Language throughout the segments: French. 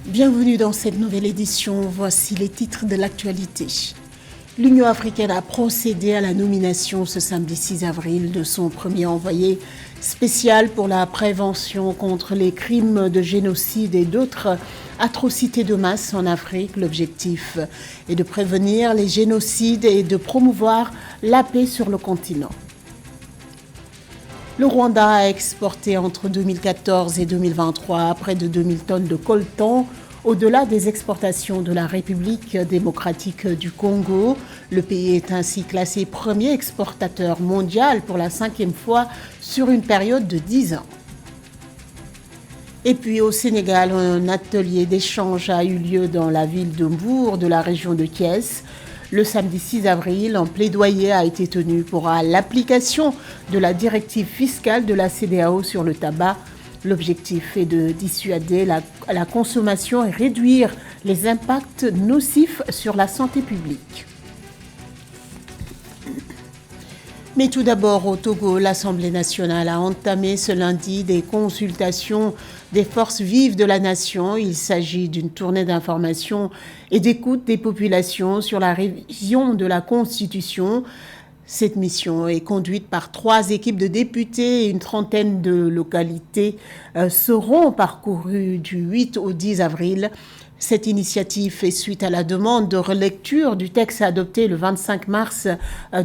Bienvenue dans cette nouvelle édition. Voici les titres de l'actualité. L'Union africaine a procédé à la nomination ce samedi 6 avril de son premier envoyé spécial pour la prévention contre les crimes de génocide et d'autres atrocités de masse en Afrique. L'objectif est de prévenir les génocides et de promouvoir la paix sur le continent. Le Rwanda a exporté entre 2014 et 2023 près de 2000 tonnes de coltan. Au-delà des exportations de la République démocratique du Congo, le pays est ainsi classé premier exportateur mondial pour la 5e fois sur une période de 10 ans. Et puis au Sénégal, un atelier d'échange a eu lieu dans la ville de Mbour de la région de Thiès. Le samedi 6 avril, un plaidoyer a été tenu pour l'application de la directive fiscale de la CEDEAO sur le tabac. L'objectif est de dissuader la consommation et réduire les impacts nocifs sur la santé publique. Mais tout d'abord, au Togo, l'Assemblée nationale a entamé ce lundi des consultations des forces vives de la nation. Il s'agit d'une tournée d'information et d'écoute des populations sur la révision de la Constitution. Cette mission est conduite par 3 équipes de députés et une trentaine de localités seront parcourues du 8 au 10 avril. Cette initiative fait suite à la demande de relecture du texte adopté le 25 mars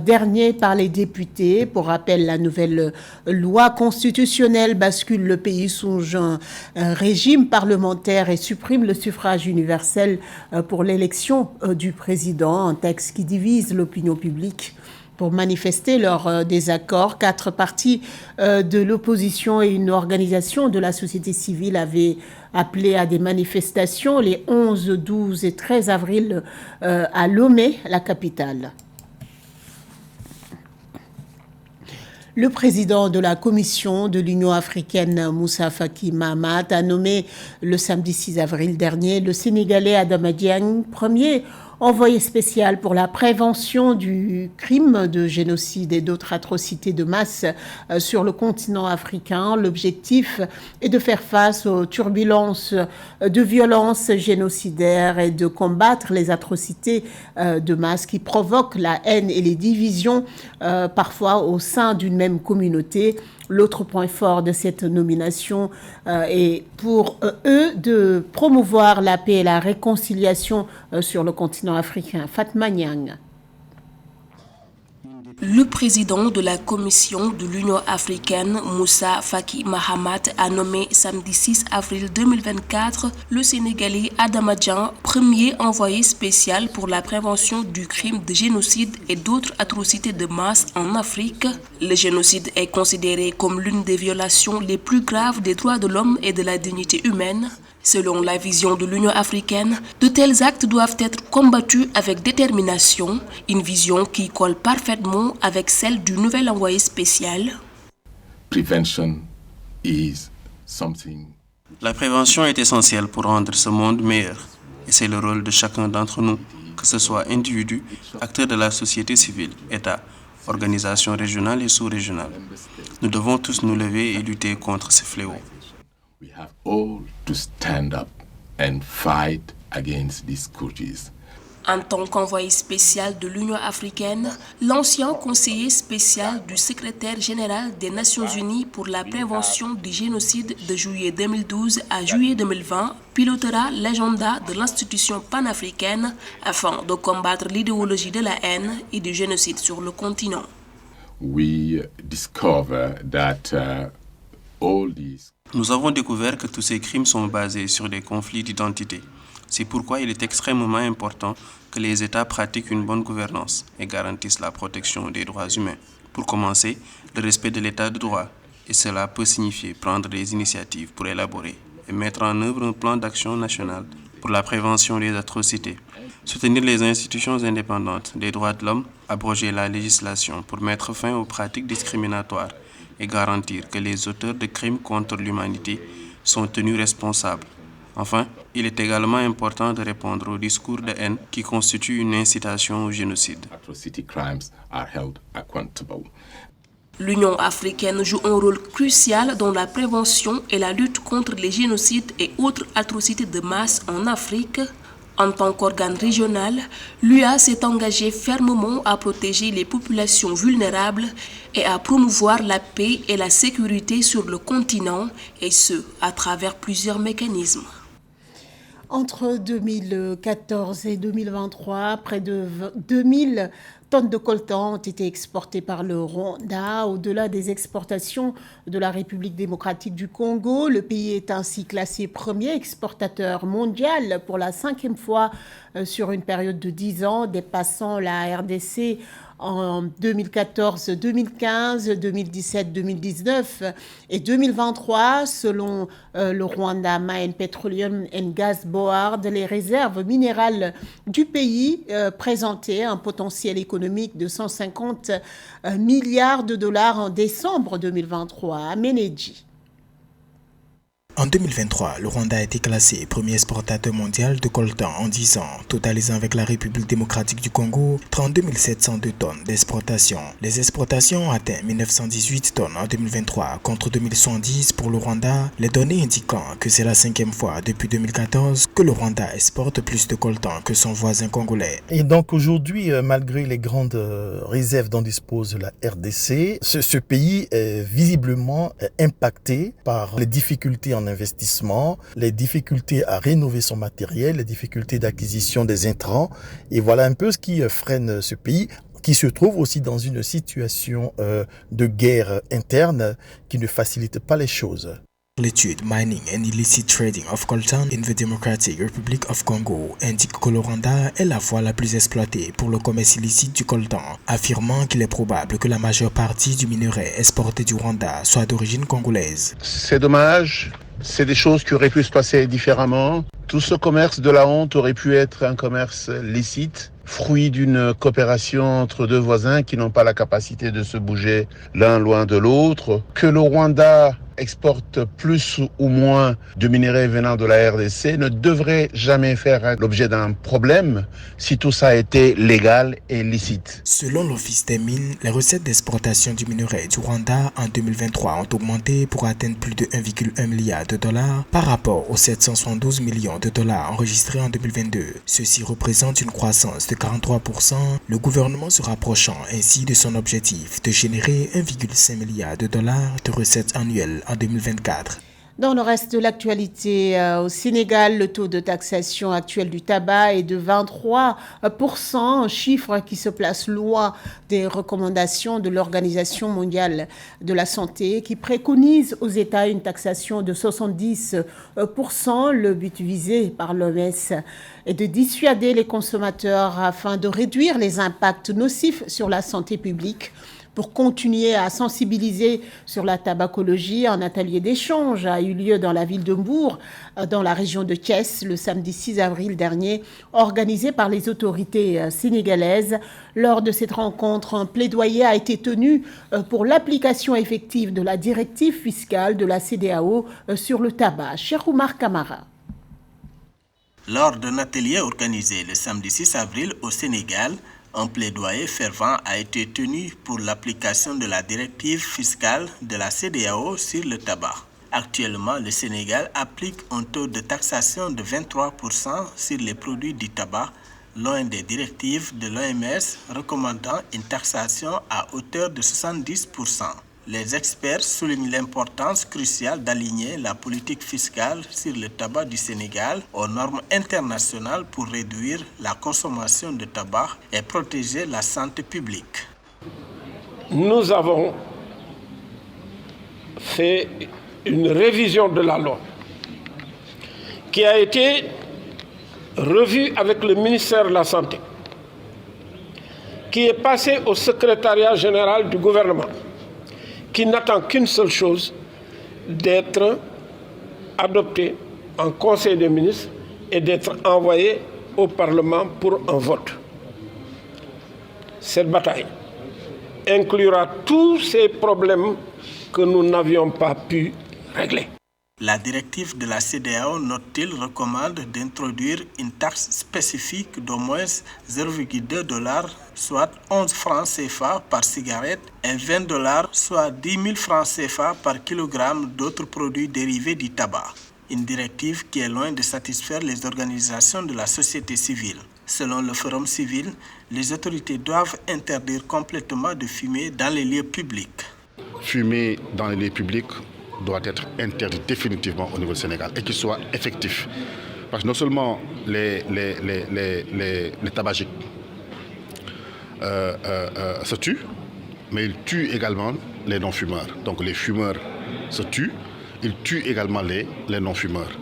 dernier par les députés. Pour rappel, la nouvelle loi constitutionnelle bascule le pays sous un régime parlementaire et supprime le suffrage universel pour l'élection du président, un texte qui divise l'opinion publique. Pour manifester leur désaccord, 4 partis de l'opposition et une organisation de la société civile avaient appelé à des manifestations les 11, 12 et 13 avril à Lomé, la capitale. Le président de la Commission de l'Union africaine, Moussa Faki Mahamat, a nommé le samedi 6 avril dernier le Sénégalais Adama Dieng, premier envoyé spécial pour la prévention du crime de génocide et d'autres atrocités de masse sur le continent africain. L'objectif est de faire face aux turbulences de violences génocidaires et de combattre les atrocités de masse qui provoquent la haine et les divisions parfois au sein d'une même communauté. L'autre point fort de cette nomination est pour eux de promouvoir la paix et la réconciliation sur le continent africain. Fatma Niang. Le président de la Commission de l'Union africaine, Moussa Faki Mahamat, a nommé samedi 6 avril 2024 le Sénégalais Adama Dieng, premier envoyé spécial pour la prévention du crime de génocide et d'autres atrocités de masse en Afrique. Le génocide est considéré comme l'une des violations les plus graves des droits de l'homme et de la dignité humaine. Selon la vision de l'Union africaine, de tels actes doivent être combattus avec détermination, une vision qui colle parfaitement avec celle du nouvel envoyé spécial. La prévention est essentielle pour rendre ce monde meilleur, et c'est le rôle de chacun d'entre nous, que ce soit individu, acteur de la société civile, État, organisations régionales et sous-régionales. Nous devons tous nous lever et lutter contre ces fléaux. We have all to stand up and fight against these scourges. En tant qu'envoyé spécial de l'Union africaine, l'ancien conseiller spécial du secrétaire général des Nations Unies pour la prévention du génocide de juillet 2012 à juillet 2020 pilotera l'agenda de l'institution panafricaine afin de combattre l'idéologie de la haine et du génocide sur le continent. We discover that Nous avons découvert que tous ces crimes sont basés sur des conflits d'identité. C'est pourquoi il est extrêmement important que les États pratiquent une bonne gouvernance et garantissent la protection des droits humains. Pour commencer, le respect de l'état de droit. Et cela peut signifier prendre des initiatives pour élaborer et mettre en œuvre un plan d'action national pour la prévention des atrocités. Soutenir les institutions indépendantes des droits de l'homme, abroger la législation pour mettre fin aux pratiques discriminatoires et garantir que les auteurs de crimes contre l'humanité sont tenus responsables. Enfin, il est également important de répondre au discours de haine qui constitue une incitation au génocide. L'Union africaine joue un rôle crucial dans la prévention et la lutte contre les génocides et autres atrocités de masse en Afrique. En tant qu'organe régional, l'UA s'est engagée fermement à protéger les populations vulnérables et à promouvoir la paix et la sécurité sur le continent, et ce, à travers plusieurs mécanismes. Entre 2014 et 2023, près de 2000 tonnes de coltan ont été exportées par le Rwanda. Au-delà des exportations de la République démocratique du Congo, le pays est ainsi classé premier exportateur mondial pour la 5e fois sur une période de 10 ans, dépassant la RDC en 2014, 2015, 2017, 2019 et 2023. Selon le Rwanda Mine Petroleum and Gas Board, les réserves minérales du pays présentaient un potentiel économique de 150 milliards de dollars en décembre 2023 à Menedji. En 2023, le Rwanda a été classé premier exportateur mondial de coltan en 10 ans, totalisant avec la République démocratique du Congo 32 702 tonnes d'exportation. Les exportations ont atteint 1918 tonnes en 2023 contre 2110 pour le Rwanda, les données indiquant que c'est la 5e fois depuis 2014 que le Rwanda exporte plus de coltan que son voisin congolais. Et donc aujourd'hui, malgré les grandes réserves dont dispose la RDC, ce pays est visiblement impacté par les difficultés en investissement, les difficultés à rénover son matériel, les difficultés d'acquisition des intrants. Et voilà un peu ce qui freine ce pays, qui se trouve aussi dans une situation de guerre interne qui ne facilite pas les choses. L'étude Mining and Illicit Trading of Coltan in the Democratic Republic of Congo indique que le Rwanda est la voie la plus exploitée pour le commerce illicite du coltan, affirmant qu'il est probable que la majeure partie du minerai exporté du Rwanda soit d'origine congolaise. C'est dommage, c'est des choses qui auraient pu se passer différemment. Tout ce commerce de la honte aurait pu être un commerce licite, fruit d'une coopération entre deux voisins qui n'ont pas la capacité de se bouger l'un loin de l'autre. Que le Rwanda exporte plus ou moins de minerais venant de la RDC ne devrait jamais faire l'objet d'un problème si tout ça était légal et licite. Selon l'Office des mines, les recettes d'exportation du minerai du Rwanda en 2023 ont augmenté pour atteindre plus de 1,1 milliard de dollars par rapport aux 772 millions de dollars enregistrés en 2022. Ceci représente une croissance de 43%, le gouvernement se rapprochant ainsi de son objectif de générer 1,5 milliard de dollars de recettes annuelles en 2024. Dans le reste de l'actualité, au Sénégal, le taux de taxation actuel du tabac est de 23%, un chiffre qui se place loin des recommandations de l'Organisation mondiale de la santé qui préconise aux États une taxation de 70%. Le but visé par l'OMS est de dissuader les consommateurs afin de réduire les impacts nocifs sur la santé publique. Pour continuer à sensibiliser sur la tabacologie, un atelier d'échange a eu lieu dans la ville de Mbour, dans la région de Thiès, le samedi 6 avril dernier, organisé par les autorités sénégalaises. Lors de cette rencontre, un plaidoyer a été tenu pour l'application effective de la directive fiscale de la CEDEAO sur le tabac. Cheikh Oumar Kamara. Lors d'un atelier organisé le samedi 6 avril au Sénégal, un plaidoyer fervent a été tenu pour l'application de la directive fiscale de la CEDEAO sur le tabac. Actuellement, le Sénégal applique un taux de taxation de 23% sur les produits du tabac, loin des directives de l'OMS recommandant une taxation à hauteur de 70%. Les experts soulignent l'importance cruciale d'aligner la politique fiscale sur le tabac du Sénégal aux normes internationales pour réduire la consommation de tabac et protéger la santé publique. Nous avons fait une révision de la loi qui a été revue avec le ministère de la Santé, qui est passée au secrétariat général du gouvernement, qui n'attend qu'une seule chose, d'être adopté en Conseil des ministres et d'être envoyé au Parlement pour un vote. Cette bataille inclura tous ces problèmes que nous n'avions pas pu régler. La directive de la CEDEAO, note-t-il, recommande d'introduire une taxe spécifique d'au moins 0,2 $, soit 11 francs CFA par cigarette, et 20 $, soit 10 000 francs CFA par kilogramme d'autres produits dérivés du tabac. Une directive qui est loin de satisfaire les organisations de la société civile. Selon le Forum civil, les autorités doivent interdire complètement de fumer dans les lieux publics. Fumer dans les lieux publics doit être interdit définitivement au niveau du Sénégal et qu'il soit effectif. Parce que non seulement les tabagiques se tuent, mais ils tuent également les non-fumeurs. Donc les fumeurs se tuent, ils tuent également les non-fumeurs.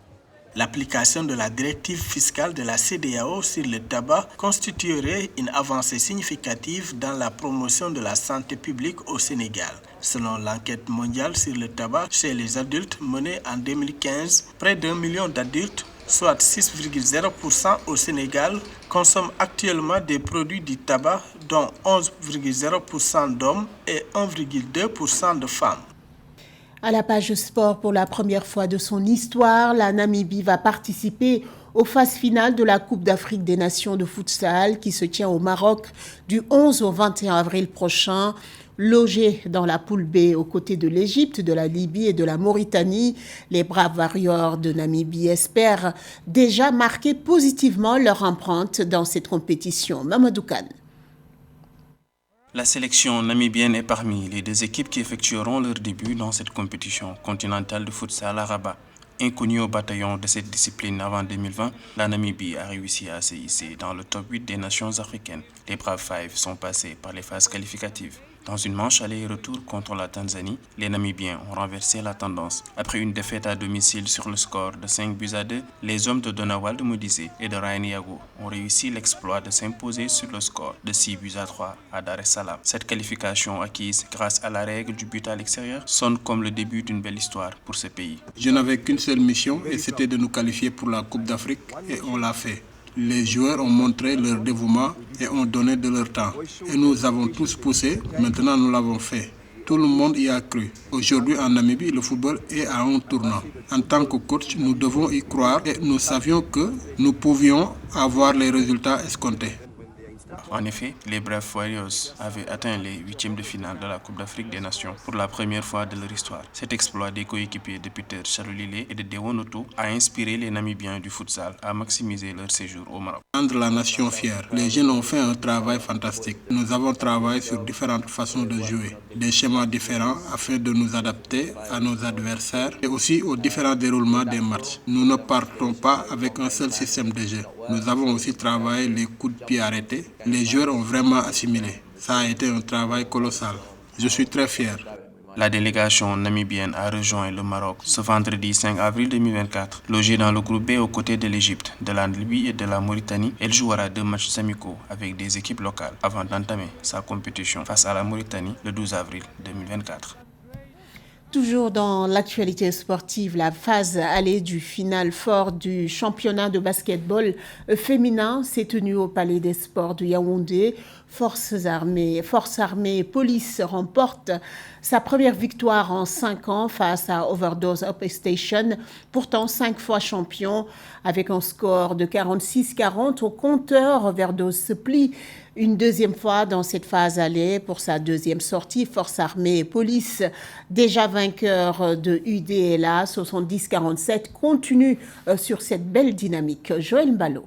L'application de la directive fiscale de la CEDEAO sur le tabac constituerait une avancée significative dans la promotion de la santé publique au Sénégal. Selon l'enquête mondiale sur le tabac chez les adultes menée en 2015, près d'1 million d'adultes, soit 6,0% au Sénégal, consomment actuellement des produits du tabac, dont 11,0% d'hommes et 1,2% de femmes. À la page sport, pour la première fois de son histoire, la Namibie va participer aux phases finales de la Coupe d'Afrique des Nations de futsal qui se tient au Maroc du 11 au 21 avril prochain. Logés dans la poule B aux côtés de l'Égypte, de la Libye et de la Mauritanie, les braves warriors de Namibie espèrent déjà marquer positivement leur empreinte dans cette compétition. Mamadou Kane. La sélection namibienne est parmi les deux équipes qui effectueront leur début dans cette compétition continentale de futsal à Rabat. Inconnue au bataillon de cette discipline avant 2020, la Namibie a réussi à se hisser dans le top 8 des nations africaines. Les Braves Five sont passés par les phases qualificatives. Dans une manche aller et retour contre la Tanzanie, les Namibiens ont renversé la tendance. Après une défaite à domicile sur le score de 5-2, les hommes de Donawald Modise et de Ryan Yago ont réussi l'exploit de s'imposer sur le score de 6-3 à Dar es Salaam. Cette qualification acquise grâce à la règle du but à l'extérieur sonne comme le début d'une belle histoire pour ce pays. Je n'avais qu'une seule mission et c'était de nous qualifier pour la Coupe d'Afrique et on l'a fait. Les joueurs ont montré leur dévouement et ont donné de leur temps. Et nous avons tous poussé, maintenant nous l'avons fait. Tout le monde y a cru. Aujourd'hui en Namibie, le football est à un tournant. En tant que coach, nous devons y croire et nous savions que nous pouvions avoir les résultats escomptés. En effet, les Braves Warriors avaient atteint les huitièmes de finale de la Coupe d'Afrique des Nations pour la première fois de leur histoire. Cet exploit des coéquipiers de Peter Charolile et de Dewon Otto a inspiré les Namibiens du futsal à maximiser leur séjour au Maroc. Rendre la nation fière, les jeunes ont fait un travail fantastique. Nous avons travaillé sur différentes façons de jouer, des schémas différents afin de nous adapter à nos adversaires et aussi aux différents déroulements des matchs. Nous ne partons pas avec un seul système de jeu. Nous avons aussi travaillé les coups de pied arrêtés. Les joueurs ont vraiment assimilé. Ça a été un travail colossal. Je suis très fier. La délégation namibienne a rejoint le Maroc ce vendredi 5 avril 2024. Logée dans le groupe B aux côtés de l'Égypte, de la Libye et de la Mauritanie, elle jouera 2 matchs amicaux avec des équipes locales avant d'entamer sa compétition face à la Mauritanie le 12 avril 2024. Toujours dans l'actualité sportive, la phase allée du final fort du championnat de basketball féminin s'est tenue au Palais des Sports de Yaoundé. Forces armées et police remportent sa première victoire en 5 ans face à Overdose Upstation, pourtant 5 fois champion. Avec un score de 46-40 au compteur, Overdose se plie une deuxième fois dans cette phase allée pour sa deuxième sortie. Forces armées et police, déjà vainqueurs de UDLA 70-47, continue sur cette belle dynamique. Joël Mbalo.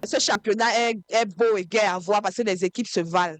Ce championnat est beau et gai à voir parce que les équipes se valent.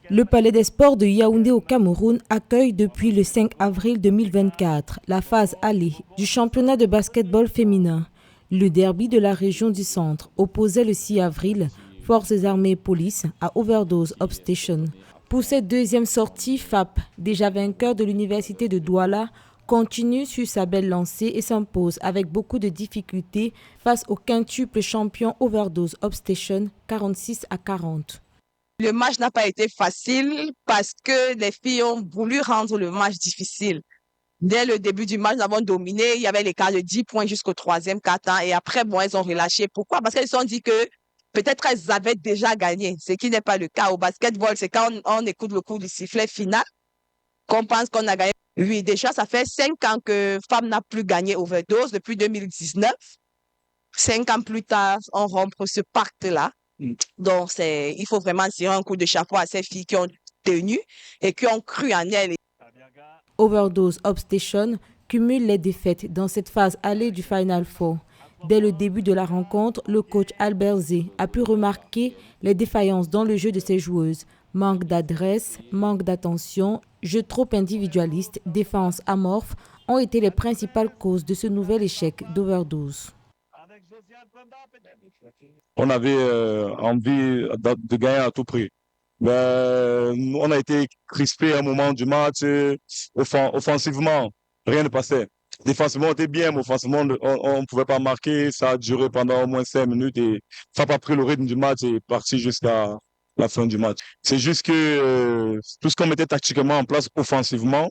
Le Palais des Sports de Yaoundé au Cameroun accueille depuis le 5 avril 2024 la phase allée du championnat de basketball féminin. Le derby de la région du centre opposait le 6 avril Forces armées et police à Overdose Upstation. Pour cette deuxième sortie, FAP, déjà vainqueur de l'université de Douala, continue sur sa belle lancée et s'impose avec beaucoup de difficultés face au quintuple champion Overdose Upstation 46-40. Le match n'a pas été facile parce que les filles ont voulu rendre le match difficile. Dès le début du match, nous avons dominé. Il y avait l'écart de 10 points jusqu'au 3e quart-temps. Et après, elles ont relâché. Pourquoi? Parce qu'elles se sont dit que peut-être elles avaient déjà gagné, ce qui n'est pas le cas. Au basketball, c'est quand on écoute le coup du sifflet final qu'on pense qu'on a gagné. Oui, déjà, ça fait 5 ans que FAP n'a plus gagné overdose depuis 2019. 5 ans plus tard, on rompt ce pacte-là. Donc, il faut vraiment tirer un coup de chapeau à ces filles qui ont tenu et qui ont cru en elles. Overdose Obstation cumule les défaites dans cette phase allée du Final Four. Dès le début de la rencontre, le coach Albert Zé a pu remarquer les défaillances dans le jeu de ses joueuses. Manque d'adresse, manque d'attention, jeu trop individualiste, défense amorphe ont été les principales causes de ce nouvel échec d'Overdose. On avait envie de gagner à tout prix. On a été crispé à un moment du match. Offensivement, rien ne passait. Défensivement, on était bien, mais offensivement, on ne pouvait pas marquer. Ça a duré pendant au moins 5 minutes et FAP a pris le rythme du match et est parti jusqu'à la fin du match. C'est juste que tout ce qu'on mettait tactiquement en place offensivement,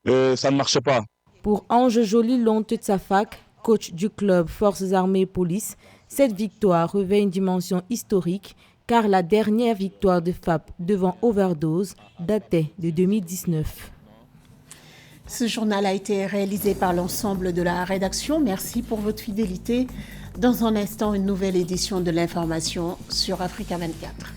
ça ne marchait pas. Pour Ange Joly Lonte-Tsafak, coach du club Forces Armées et Police, cette victoire revêt une dimension historique car la dernière victoire de FAP devant Overdose datait de 2019. Ce journal a été réalisé par l'ensemble de la rédaction. Merci pour votre fidélité. Dans un instant, une nouvelle édition de l'information sur Africa 24.